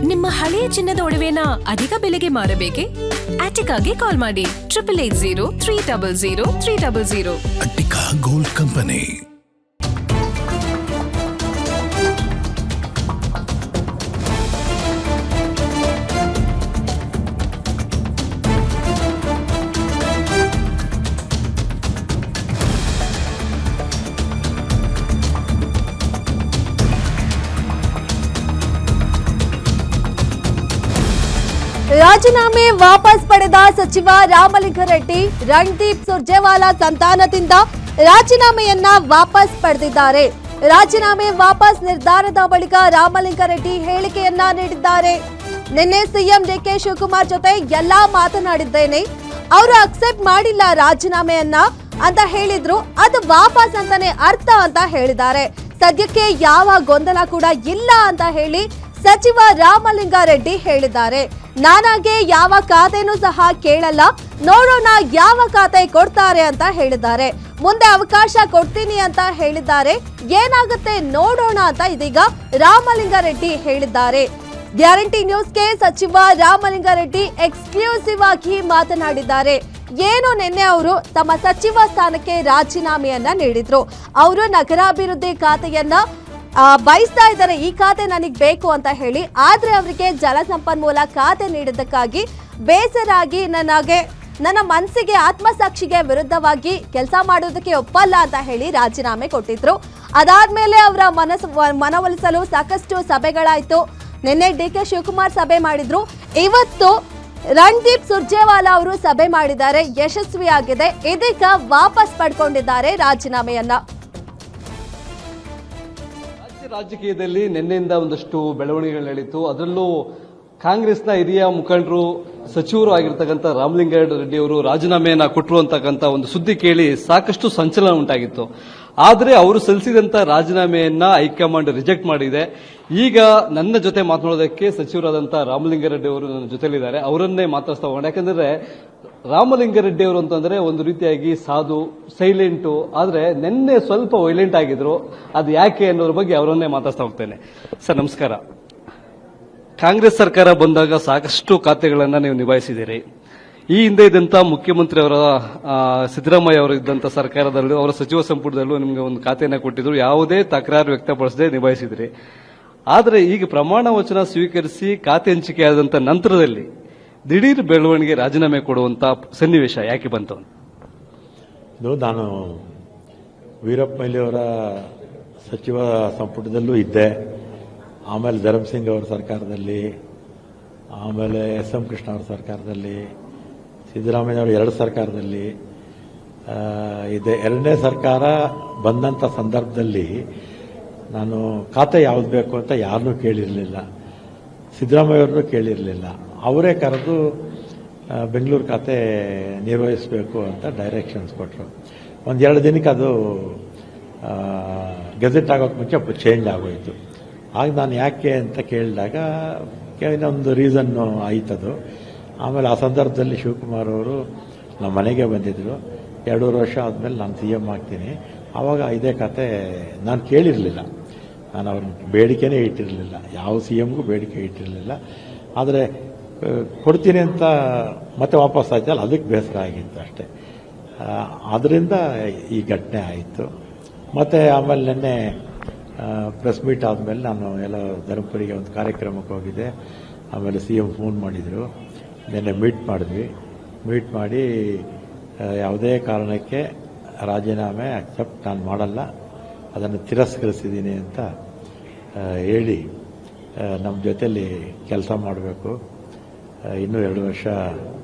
ನಿಮ್ಮ ಹಳೆಯ ಚಿನ್ನದ ಒಡವೆನ ಅಧಿಕ ಬೆಲೆಗೆ ಮಾರಬೇಕೆ? ಆಟಿಕಾಗೆ ಕಾಲ್ ಮಾಡಿ 8880 ಅಟ್ಟಿಕಾ ಗೋಲ್ಡ್ ಕಂಪನಿ. ರಾಜೀನಾಮೆ ವಾಪಸ್ ಪಡೆದ ಸಚಿವ ರಾಮಲಿಂಗಾರೆಡ್ಡಿ ರಣದೀಪ್ ಸುರ್ಜೇವಾಲಾ ಸಂತಾನದಿಂದ ರಾಜೀನಾಮೆಯನ್ನ ವಾಪಸ್ ಪಡೆದಿದ್ದಾರೆ. ರಾಜೀನಾಮೆ ವಾಪಸ್ ನಿರ್ಧಾರದ ಬಳಿಕ ರಾಮಲಿಂಗಾರೆಡ್ಡಿ ಹೇಳಿಕೆಯನ್ನ ನೀಡಿದ್ದಾರೆ. ನಿನ್ನೆ ಸಿಎಂ ಡಿಕೆ ಶಿವಕುಮಾರ್ ಜೊತೆ ಎಲ್ಲಾ ಮಾತನಾಡಿದ್ದೇನೆ, ಅವರು ಅಕ್ಸೆಪ್ಟ್ ಮಾಡಿಲ್ಲ ರಾಜೀನಾಮೆಯನ್ನ ಅಂತ ಹೇಳಿದ್ರು, ಅದು ವಾಪಸ್ ಅಂತಾನೆ ಅರ್ಥ ಅಂತ ಹೇಳಿದ್ದಾರೆ. ಸದ್ಯಕ್ಕೆ ಯಾವ ಗೊಂದಲ ಕೂಡ ಇಲ್ಲ ಅಂತ ಹೇಳಿ ಸಚಿವ ರಾಮಲಿಂಗಾರೆಡ್ಡಿ ಹೇಳಿದ್ದಾರೆ. ನಾನಾಗೆ ಯಾವ ಖಾತೆನೂ ಸಹ ಕೇಳಲ್ಲ, ನೋಡೋಣ ಯಾವ ಖಾತೆ ಕೊಡ್ತಾರೆ ಅಂತ ಹೇಳಿದ್ದಾರೆ. ಮುಂದೆ ಅವಕಾಶ ಕೊಡ್ತೀನಿ ಅಂತ ಹೇಳಿದ್ದಾರೆ, ಏನಾಗುತ್ತೆ ನೋಡೋಣ ಅಂತ ಇದೀಗ ರಾಮಲಿಂಗಾರೆಡ್ಡಿ ಹೇಳಿದ್ದಾರೆ. ಗ್ಯಾರಂಟಿ ನ್ಯೂಸ್ಗೆ ಸಚಿವ ರಾಮಲಿಂಗಾರೆಡ್ಡಿ ಎಕ್ಸ್ಕ್ಲೂಸಿವ್ ಆಗಿ ಮಾತನಾಡಿದ್ದಾರೆ. ಏನು ನಿನ್ನೆ ಅವರು ತಮ್ಮ ಸಚಿವ ಸ್ಥಾನಕ್ಕೆ ರಾಜೀನಾಮೆಯನ್ನ ನೀಡಿದ್ರು. ಅವರು ನಗರಾಭಿವೃದ್ಧಿ ಖಾತೆಯನ್ನ ಬಯಸ್ತಾ ಇದ್ದಾರೆ, ಈ ಖಾತೆ ನನಗೆ ಬೇಕು ಅಂತ ಹೇಳಿ. ಆದ್ರೆ ಅವರಿಗೆ ಜಲಸಂಪನ್ಮೂಲ ಖಾತೆ ನೀಡಿದ್ದಕ್ಕಾಗಿ ಬೇಸರಾಗಿ ನನ್ನ ಮನಸ್ಸಿಗೆ ಆತ್ಮಸಾಕ್ಷಿಗೆ ವಿರುದ್ಧವಾಗಿ ಕೆಲಸ ಮಾಡೋದಕ್ಕೆ ಒಪ್ಪಲ್ಲ ಅಂತ ಹೇಳಿ ರಾಜೀನಾಮೆ ಕೊಟ್ಟಿದ್ರು. ಅದಾದ್ಮೇಲೆ ಅವರ ಮನವೊಲಿಸಲು ಸಾಕಷ್ಟು ಸಭೆಗಳಾಯ್ತು. ನಿನ್ನೆ ಡಿಕೆ ಶಿವಕುಮಾರ್ ಸಭೆ ಮಾಡಿದ್ರು. ಇವತ್ತು ರಣದೀಪ್ ಸುರ್ಜೇವಾಲಾ ಅವರು ಸಭೆ ಮಾಡಿದ್ದಾರೆ, ಯಶಸ್ವಿಯಾಗಿದೆ. ಇದೀಗ ವಾಪಸ್ ಪಡ್ಕೊಂಡಿದ್ದಾರೆ ರಾಜೀನಾಮೆಯನ್ನ. ರಾಜಕೀಯದಲ್ಲಿ ನಿನ್ನೆಯಿಂದ ಒಂದಷ್ಟು ಬೆಳವಣಿಗೆಗಳು ನಡೀತು. ಅದರಲ್ಲೂ ಕಾಂಗ್ರೆಸ್ನ ಹಿರಿಯ ಮುಖಂಡರು ಸಚಿವರು ಆಗಿರ್ತಕ್ಕಂಥ ರಾಮಲಿಂಗಾರೆಡ್ಡಿ ಅವರು ರಾಜೀನಾಮೆಯನ್ನ ಕೊಟ್ಟರು ಅಂತಕ್ಕಂಥ ಒಂದು ಸುದ್ದಿ ಕೇಳಿ ಸಾಕಷ್ಟು ಸಂಚಲನ ಉಂಟಾಗಿತ್ತು. ಆದರೆ ಅವರು ಸಲ್ಲಿಸಿದಂತ ರಾಜೀನಾಮೆಯನ್ನ ಹೈಕಮಾಂಡ್ ರಿಜೆಕ್ಟ್ ಮಾಡಿದೆ. ಈಗ ನನ್ನ ಜೊತೆ ಮಾತನಾಡೋದಕ್ಕೆ ಸಚಿವರಾದಂಥ ರಾಮಲಿಂಗಾರೆಡ್ಡಿ ಅವರು ನನ್ನ ಜೊತೆಲಿದ್ದಾರೆ. ಅವರನ್ನೇ ಮಾತಾಡ್ತಾ ಹೋಗೋಣ. ಯಾಕಂದ್ರೆ ರಾಮಲಿಂಗಾರೆಡ್ಡಿ ಅವರು ಅಂತಂದ್ರೆ ಒಂದು ರೀತಿಯಾಗಿ ಸಾಧು, ಸೈಲೆಂಟು, ಆದ್ರೆ ನಿನ್ನೆ ಸ್ವಲ್ಪ ವೈಲೆಂಟ್ ಆಗಿದ್ರು. ಅದು ಯಾಕೆ ಅನ್ನೋದ್ರ ಬಗ್ಗೆ ಅವರನ್ನೇ ಮಾತಾಡ್ತಾ ಹೋಗ್ತೇನೆ. ಸರ್ ನಮಸ್ಕಾರ. ಕಾಂಗ್ರೆಸ್ ಸರ್ಕಾರ ಬಂದಾಗ ಸಾಕಷ್ಟು ಖಾತೆಗಳನ್ನ ನೀವು ನಿಭಾಯಿಸಿದ್ದೀರಿ. ಈ ಹಿಂದೆ ಇದ್ದಂತ ಮುಖ್ಯಮಂತ್ರಿ ಅವರ ಸಿದ್ದರಾಮಯ್ಯ ಅವರು ಇದ್ದಂತ ಸರ್ಕಾರದಲ್ಲೂ ಅವರ ಸಚಿವ ಸಂಪುಟದಲ್ಲೂ ನಿಮಗೆ ಒಂದು ಖಾತೆಯನ್ನ ಕೊಟ್ಟಿದ್ರು. ಯಾವುದೇ ತಕರಾರು ವ್ಯಕ್ತಪಡಿಸದೆ ನಿಭಾಯಿಸಿದ್ರಿ. ಆದರೆ ಈಗ ಪ್ರಮಾಣ ವಚನ ಸ್ವೀಕರಿಸಿ ಖಾತೆ ಹಂಚಿಕೆ ಆದಂತ ನಂತರದಲ್ಲಿ ದಿಢೀರ್ ಬೆಳವಣಿಗೆ ರಾಜೀನಾಮೆ ಕೊಡುವಂತ ಸನ್ನಿವೇಶ ಯಾಕೆ ಬಂತು? ಇದು ನಾನು ವೀರಪ್ಪ ಮೊಯ್ಲಿ ಅವರ ಸಚಿವ ಸಂಪುಟದಲ್ಲೂ ಇದ್ದೆ. ಆಮೇಲೆ ಧರ್ಮಸಿಂಗ್ ಅವರ ಸರ್ಕಾರದಲ್ಲಿ, ಆಮೇಲೆ ಎಸ್.ಎಂ. ಕೃಷ್ಣ ಅವರ ಸರ್ಕಾರದಲ್ಲಿ, ಸಿದ್ದರಾಮಯ್ಯ ಅವರ 2 ಸರ್ಕಾರದಲ್ಲಿ ಇದೆ. 2ನೇ ಸರ್ಕಾರ ಬಂದಂಥ ಸಂದರ್ಭದಲ್ಲಿ ನಾನು ಖಾತೆ ಯಾವ್ದು ಬೇಕು ಅಂತ ಯಾರನ್ನೂ ಕೇಳಿರಲಿಲ್ಲ, ಸಿದ್ದರಾಮಯ್ಯ ಅವ್ರನ್ನೂ ಕೇಳಿರಲಿಲ್ಲ. ಅವರೇ ಕರೆದು ಬೆಂಗಳೂರು ಖಾತೆ ನಿರ್ವಹಿಸಬೇಕು ಅಂತ ಡೈರೆಕ್ಷನ್ಸ್ ಕೊಟ್ಟರು. 1-2 ದಿನಕ್ಕೆ ಅದು ಗೆಜೆಟ್ ಆಗೋಕ್ಕೆ ಮುಂಚೆ ಚೇಂಜ್ ಆಗೋಯಿತು. ಆಗ ನಾನು ಯಾಕೆ ಅಂತ ಕೇಳಿದಾಗ ಇನ್ನೊಂದು ರೀಸನ್ನು ಆಯ್ತದು. ಆಮೇಲೆ ಆ ಸಂದರ್ಭದಲ್ಲಿ ಶಿವಕುಮಾರ್ ಅವರು ನಮ್ಮ ಮನೆಗೆ ಬಂದಿದ್ದರು. 2.5 ವರ್ಷ ಆದಮೇಲೆ ನಾನು CM ಆಗ್ತೀನಿ. ಆವಾಗ ಇದೇ ಖಾತೆ ನಾನು ಕೇಳಿರಲಿಲ್ಲ, ನಾನು ಅವ್ರನ್ನ ಬೇಡಿಕೆನೇ ಇಟ್ಟಿರಲಿಲ್ಲ, ಯಾವ CMಗೂ ಬೇಡಿಕೆ ಇಟ್ಟಿರಲಿಲ್ಲ. ಆದರೆ ಕೊಡ್ತೀನಿ ಅಂತ ಮತ್ತೆ ವಾಪಸ್ ಆಯ್ತಲ್ಲ, ಅದಕ್ಕೆ ಬೇಸರ ಆಗಿತ್ತು ಅಷ್ಟೇ. ಆದ್ದರಿಂದ ಈ ಘಟನೆ ಆಯಿತು. ಮತ್ತು ಆಮೇಲೆ ನಿನ್ನೆ ಪ್ರೆಸ್ ಮೀಟ್ ಆದಮೇಲೆ ನಾನು ಎಲ್ಲ ಧರ್ಮಪುರಿಗೆ ಒಂದು ಕಾರ್ಯಕ್ರಮಕ್ಕೆ ಹೋಗಿದ್ದೆ. ಆಮೇಲೆ CM ಫೋನ್ ಮಾಡಿದರು. ನಿನ್ನೆ ಮೀಟ್ ಮಾಡಿದ್ವಿ. ಮೀಟ್ ಮಾಡಿ ಯಾವುದೇ ಕಾರಣಕ್ಕೆ ರಾಜೀನಾಮೆ ಅಕ್ಸೆಪ್ಟ್ ನಾನು ಮಾಡಲ್ಲ, ಅದನ್ನು ತಿರಸ್ಕರಿಸಿದ್ದೀನಿ ಅಂತ ಹೇಳಿ ನಮ್ಮ ಜೊತೆಯಲ್ಲಿ ಕೆಲಸ ಮಾಡಬೇಕು, ಇನ್ನೂ 2 ವರ್ಷ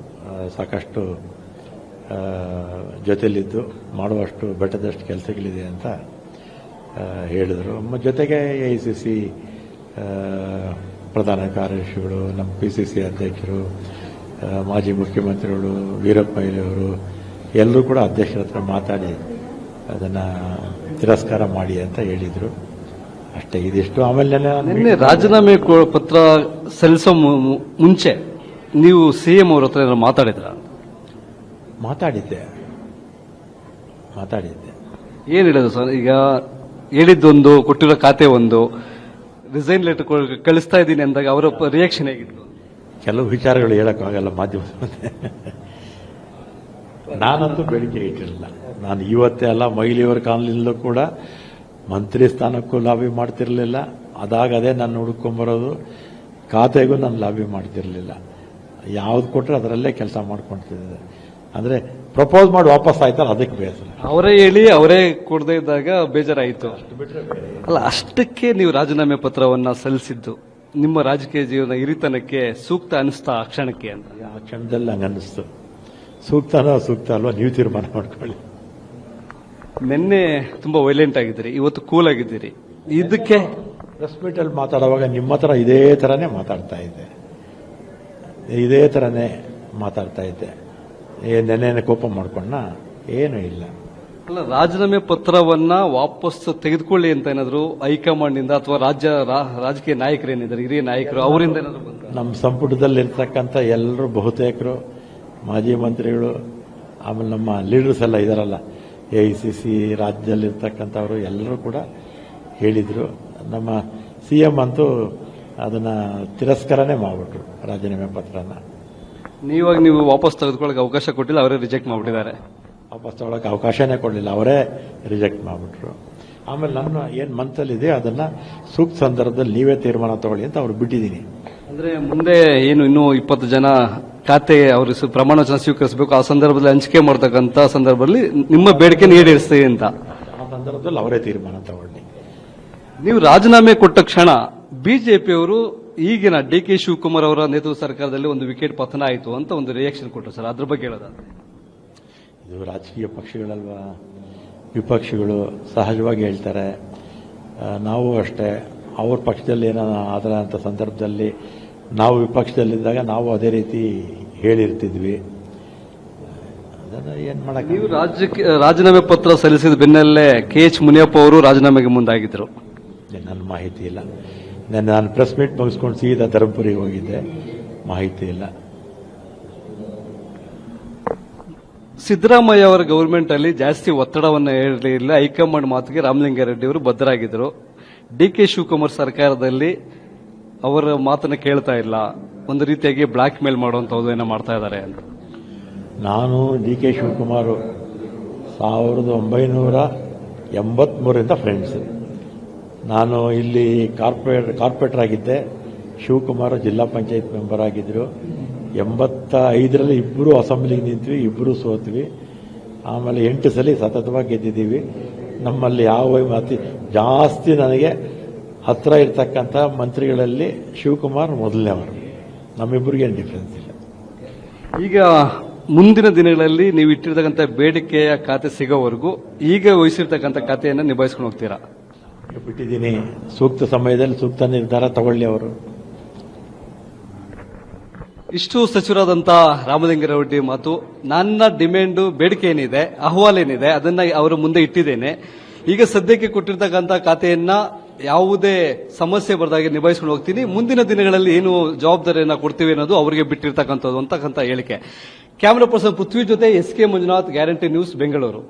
ಸಾಕಷ್ಟು ಜೊತೆಲಿದ್ದು ಮಾಡುವಷ್ಟು ಬೆಟ್ಟದಷ್ಟು ಕೆಲಸಗಳಿದೆ ಅಂತ ಹೇಳಿದರು. ಜೊತೆಗೆ AICC ಪ್ರಧಾನ ಕಾರ್ಯದರ್ಶಿಗಳು, ನಮ್ಮ PCC ಅಧ್ಯಕ್ಷರು, ಮಾಜಿ ಮುಖ್ಯಮಂತ್ರಿಗಳು, ವೀರಪ್ಪ ಮೊಯ್ಲಿ ಅವರು ಎಲ್ಲರೂ ಕೂಡ ಅಧ್ಯಕ್ಷರ ಹತ್ರ ಮಾತಾಡಿ ಅದನ್ನು ತಿರಸ್ಕಾರ ಮಾಡಿ ಅಂತ ಹೇಳಿದರು. ಅಷ್ಟೇ, ಇದಿಷ್ಟು. ಆಮೇಲೆ ನಿನ್ನೆ ರಾಜೀನಾಮೆ ಪತ್ರ ಸಲ್ಲಿಸೋ ಮುಂಚೆ ನೀವು CM ಅವ್ರ ಹತ್ರ ಮಾತಾಡಿದ್ರ? ಮಾತಾಡಿದ್ದೆ. ಏನ್ ಹೇಳೋದು ಸರ್? ಈಗ ಹೇಳಿದ್ದೊಂದು, ಕೊಟ್ಟಿರೋ ಖಾತೆ ಒಂದು, ರಿಸೈನ್ ಲೆಟರ್ ಕಳಿಸ್ತಾ ಇದ್ದೀನಿ ಅಂದಾಗ ಅವರ ರಿಯಾಕ್ಷನ್ ಹೇಗಿತ್ತು? ಕೆಲವು ವಿಚಾರಗಳು ಹೇಳೋಕ್ಕಾಗಲ್ಲ ಮಾಧ್ಯಮದ ಮುಂದೆ. ನಾನಂತೂ ಬೇಡಿಕೆ ಇಟ್ಟಿರಲಿಲ್ಲ. ನಾನು ಇವತ್ತೇ ಅಲ್ಲ, ಮೈಲಿಯವರ ಕಾಲದಲ್ಲೂ ಕೂಡ ಮಂತ್ರಿ ಸ್ಥಾನಕ್ಕೂ ಲಾಬಿ ಮಾಡ್ತಿರ್ಲಿಲ್ಲ. ಅದಾಗದೇ ನಾನು ಹುಡ್ಕೊಂಬರೋದು, ಖಾತೆಗೂ ನಾನು ಲಾಬಿ ಮಾಡ್ತಿರ್ಲಿಲ್ಲ. ಯಾವ್ದು ಕೊಟ್ಟರೆ ಅದರಲ್ಲೇ ಕೆಲಸ ಮಾಡ್ಕೊಳ್ತಿದ್ದೆ. ಅಂದರೆ ಪ್ರಪೋಸ್ ಮಾಡಿ ವಾಪಸ್ ಆಯ್ತಲ್ಲ, ಅದಕ್ಕೆ ಬೇಸರ. ಅವರೇ ಹೇಳಿ ಅವರೇ ಕೊಡದೇ ಇದ್ದಾಗ ಬೇಜಾರಾಯಿತು. ಅಲ್ಲ, ಅಷ್ಟಕ್ಕೆ ನೀವು ರಾಜೀನಾಮೆ ಪತ್ರವನ್ನ ಸಲ್ಲಿಸಿದ್ದು ನಿಮ್ಮ ರಾಜಕೀಯ ಜೀವನ ಹಿರಿತನಕ್ಕೆ ಸೂಕ್ತ ಅನಿಸ್ತಾ ಆ ಕ್ಷಣಕ್ಕೆ ಅಂತ? ಆ ಕ್ಷಣದಲ್ಲಿ ಹಂಗೆ ಅನ್ನಿಸ್ತು. ಸೂಕ್ತನೋ ಸೂಕ್ತ ಅಲ್ವಾ ನೀವು ತೀರ್ಮಾನ ಮಾಡ್ಕೊಳ್ಳಿ. ನಿನ್ನೆ ತುಂಬಾ ವೈಲೆಂಟ್ ಆಗಿದ್ದೀರಿ, ಇವತ್ತು ಕೂಲ್ ಆಗಿದ್ದೀರಿ. ಇದಕ್ಕೆ ಪ್ರೆಸ್ ಮೀಟಲ್ಲಿ ಮಾತಾಡುವಾಗ ನಿಮ್ಮ ಹತ್ರ ಇದೇ ಥರನೇ ಮಾತಾಡ್ತಾ ಇದ್ದೆ. ನೆನ್ನೆ ಕೋಪ ಮಾಡ್ಕೊಂಡ ಏನೂ ಇಲ್ಲ. ಅಲ್ಲ, ರಾಜೀನಾಮೆ ಪತ್ರವನ್ನ ವಾಪಸ್ ತೆಗೆದುಕೊಳ್ಳಿ ಅಂತ ಏನಾದ್ರು ಹೈಕಮಾಂಡ್ ಇಂದ ಅಥವಾ ರಾಜಕೀಯ ನಾಯಕರು ಏನಿದ್ದಾರೆ, ಹಿರಿಯ ನಾಯಕರು, ಅವರಿಂದ ಏನಾದ್ರು ಬಂತ? ನಮ್ಮ ಸಂಪುಟದಲ್ಲಿರ್ತಕ್ಕಂಥ ಎಲ್ಲರೂ ಬಹುತೇಕರು ಮಾಜಿ ಮಂತ್ರಿಗಳು, ಆಮೇಲೆ ನಮ್ಮ ಲೀಡರ್ಸ್ ಎಲ್ಲ ಇದಾರಲ್ಲ, AICC ರಾಜ್ಯದಲ್ಲಿರ್ತಕ್ಕಂಥವರು ಎಲ್ಲರೂ ಕೂಡ ಹೇಳಿದರು. ನಮ್ಮ CM ಅಂತೂ ಅದನ್ನ ತಿರಸ್ಕಾರನೇ ಮಾಡಿಬಿಟ್ರು ರಾಜೀನಾಮೆ ಪತ್ರನ. ನೀವಾಗ ನೀವು ವಾಪಸ್ ತೆಗೆದುಕೊಳ್ಳಕ್ಕೆ ಅವಕಾಶ ಕೊಟ್ಟಿಲ್ಲ, ಅವರೇ ರಿಜೆಕ್ಟ್ ಮಾಡಿಬಿಟ್ಟಿದ್ದಾರೆ. ವಾಪಸ್ ತಗೊಳಕ್ಕೆ ಅವಕಾಶನೇ ಕೊಡಲಿಲ್ಲ, ಅವರೇ ರಿಜೆಕ್ಟ್ ಮಾಡಿಬಿಟ್ರು. ಆಮೇಲೆ ನನ್ನ ಏನು ಮನಸ್ಸಲ್ಲಿದೆ ಅದನ್ನ ಸೂಕ್ತ ಸಂದರ್ಭದಲ್ಲಿ ನೀವೇ ತೀರ್ಮಾನ ತಗೊಳ್ಳಿ ಅಂತ ಅವ್ರು ಬಿಟ್ಟಿದ್ದೀನಿ. ಅಂದ್ರೆ ಮುಂದೆ ಏನು ಇನ್ನೂ 20 ಜನ ಖಾತೆ ಅವರು ಪ್ರಮಾಣ ವಚನ ಸ್ವೀಕರಿಸಬೇಕು, ಆ ಸಂದರ್ಭದಲ್ಲಿ ಹಂಚಿಕೆ ಮಾಡತಕ್ಕಂತ ಸಂದರ್ಭದಲ್ಲಿ ನಿಮ್ಮ ಬೇಡಿಕೆ ಈಡೇರಿಸ್ತೀವಿ ಅಂತ. ಆ ಸಂದರ್ಭದಲ್ಲಿ ಅವರೇ ತೀರ್ಮಾನ ತಗೊಳ್ಳಿ. ನೀವು ರಾಜೀನಾಮೆ ಕೊಟ್ಟ ಕ್ಷಣ ಬಿಜೆಪಿಯವರು ಈಗಿನ DK ಶಿವಕುಮಾರ್ ಅವರ ನೇತೃತ್ವ ಸರ್ಕಾರದಲ್ಲಿ ಒಂದು ವಿಕೆಟ್ ಪತನ ಆಯಿತು ಅಂತ ಒಂದು ರಿಯಾಕ್ಷನ್ ಕೊಟ್ಟರು ಸರ್, ಅದ್ರ ಬಗ್ಗೆ ಹೇಳೋದಾದ್ರೆ? ಇದು ರಾಜಕೀಯ ಪಕ್ಷಗಳಲ್ವಾ, ವಿಪಕ್ಷಗಳು ಸಹಜವಾಗಿ ಹೇಳ್ತಾರೆ. ನಾವು ಅಷ್ಟೇ, ಅವ್ರ ಪಕ್ಷದಲ್ಲಿ ಏನೋ ಆದರ ಅಂತ ಸಂದರ್ಭದಲ್ಲಿ ನಾವು ವಿಪಕ್ಷದಲ್ಲಿದ್ದಾಗ ನಾವು ಅದೇ ರೀತಿ ಹೇಳಿರ್ತಿದ್ವಿ. ಅದನ್ನು ಏನು ಮಾಡಕ್ಕೆ. ನೀವು ರಾಜೀನಾಮೆ ಪತ್ರ ಸಲ್ಲಿಸಿದ ಬೆನ್ನಲ್ಲೇ KH ಮುನಿಯಪ್ಪ ಅವರು ರಾಜೀನಾಮೆಗೆ ಮುಂದಾಗಿದ್ದರು. ನನ್ನ ಮಾಹಿತಿ ಇಲ್ಲ. ನಾನು ಪ್ರೆಸ್ ಮೀಟ್ ಮುಗಿಸ್ಕೊಂಡು ಸೀದಾ ಧರ್ಮಪುರಿಗೆ ಹೋಗಿದ್ದೆ, ಮಾಹಿತಿ ಇಲ್ಲ. ಸಿದ್ದರಾಮಯ್ಯ ಅವರ ಗವರ್ಮೆಂಟ್ ಅಲ್ಲಿ ಜಾಸ್ತಿ ಒತ್ತಡವನ್ನು ಹೇಳಲಿಲ್ಲ, ಹೈಕಮಾಂಡ್ ಮಾತಿಗೆ ರಾಮಲಿಂಗಾರೆಡ್ಡಿ ಅವರು ಬದ್ಧರಾಗಿದ್ದರು. DK ಶಿವಕುಮಾರ್ ಸರ್ಕಾರದಲ್ಲಿ ಅವರ ಮಾತನ್ನ ಕೇಳ್ತಾ ಇಲ್ಲ, ಒಂದು ರೀತಿಯಾಗಿ ಬ್ಲಾಕ್ ಮೇಲ್ ಮಾಡುವಂತದ್ದು ಏನೋ ಮಾಡ್ತಾ ಇದ್ದಾರೆ ಅಂತ. ನಾನು DK ಶಿವಕುಮಾರ್ 1983 ಫ್ರೆಂಡ್ಸ್. ನಾನು ಇಲ್ಲಿ ಕಾರ್ಪೊರೇಟರ್ ಆಗಿದ್ದೆ, ಶಿವಕುಮಾರ್ ಜಿಲ್ಲಾ ಪಂಚಾಯತ್ ಮೆಂಬರ್ ಆಗಿದ್ದರು. 85ರಲ್ಲಿ ಇಬ್ಬರು ಅಸೆಂಬ್ಲಿಗೆ ನಿಂತ್ವಿ, ಇಬ್ಬರು ಸೋತ್ವಿ. ಆಮೇಲೆ 8 ಸಲ ಸತತವಾಗಿ ಗೆದ್ದಿದ್ದೀವಿ. ನಮ್ಮಲ್ಲಿ ಯಾವ ಅತಿ ಜಾಸ್ತಿ ನನಗೆ ಹತ್ರ ಇರ್ತಕ್ಕಂಥ ಮಂತ್ರಿಗಳಲ್ಲಿ ಶಿವಕುಮಾರ್ ಮೊದಲನೇವರು. ನಮ್ಮಿಬ್ಬರಿಗೆ ಏನು ಡಿಫ್ರೆನ್ಸ್ ಇಲ್ಲ. ಈಗ ಮುಂದಿನ ದಿನಗಳಲ್ಲಿ ನೀವು ಇಟ್ಟಿರ್ತಕ್ಕಂಥ ಬೇಡಿಕೆಯ ಖಾತೆ ಸಿಗೋವರೆಗೂ ಈಗ ವಹಿಸಿರ್ತಕ್ಕಂಥ ಖಾತೆಯನ್ನು ನಿಭಾಯಿಸ್ಕೊಂಡು ಹೋಗ್ತೀರಾ? ಬಿಟ್ಟಿದ್ದೀನಿ. ಸೂಕ್ತ ಸಮಯದಲ್ಲಿ ಸೂಕ್ತ ನಿರ್ಧಾರ ತಗೊಳ್ಳಿ ಅವರು. ಇಷ್ಟು ಸಚಿವರಾದಂಥ ರಾಮಲಿಂಗಾರೆಡ್ಡಿ ಮಾತು. ನನ್ನ ಡಿಮ್ಯಾಂಡು, ಬೇಡಿಕೆ ಏನಿದೆ, ಅಹವಾಲು ಏನಿದೆ, ಅದನ್ನ ಅವರ ಮುಂದೆ ಇಟ್ಟಿದ್ದೇನೆ. ಈಗ ಸದ್ಯಕ್ಕೆ ಕೊಟ್ಟಿರ್ತಕ್ಕಂಥ ಖಾತೆಯನ್ನ ಯಾವುದೇ ಸಮಸ್ಯೆ ಬರದಾಗೆ ನಿಭಾಯಿಸ್ಕೊಂಡು ಹೋಗ್ತೀನಿ. ಮುಂದಿನ ದಿನಗಳಲ್ಲಿ ಏನು ಜವಾಬ್ದಾರಿಯನ್ನ ಕೊಡ್ತೀವಿ ಅನ್ನೋದು ಅವರಿಗೆ ಬಿಟ್ಟಿರ್ತಕ್ಕಂಥದ್ದು ಅಂತಕ್ಕಂಥ ಹೇಳಿಕೆ. ಕ್ಯಾಮರಾ ಪರ್ಸನ್ ಪೃಥ್ವಿ ಜೊತೆ SK Manjunath, guarantee news, Bengaluru.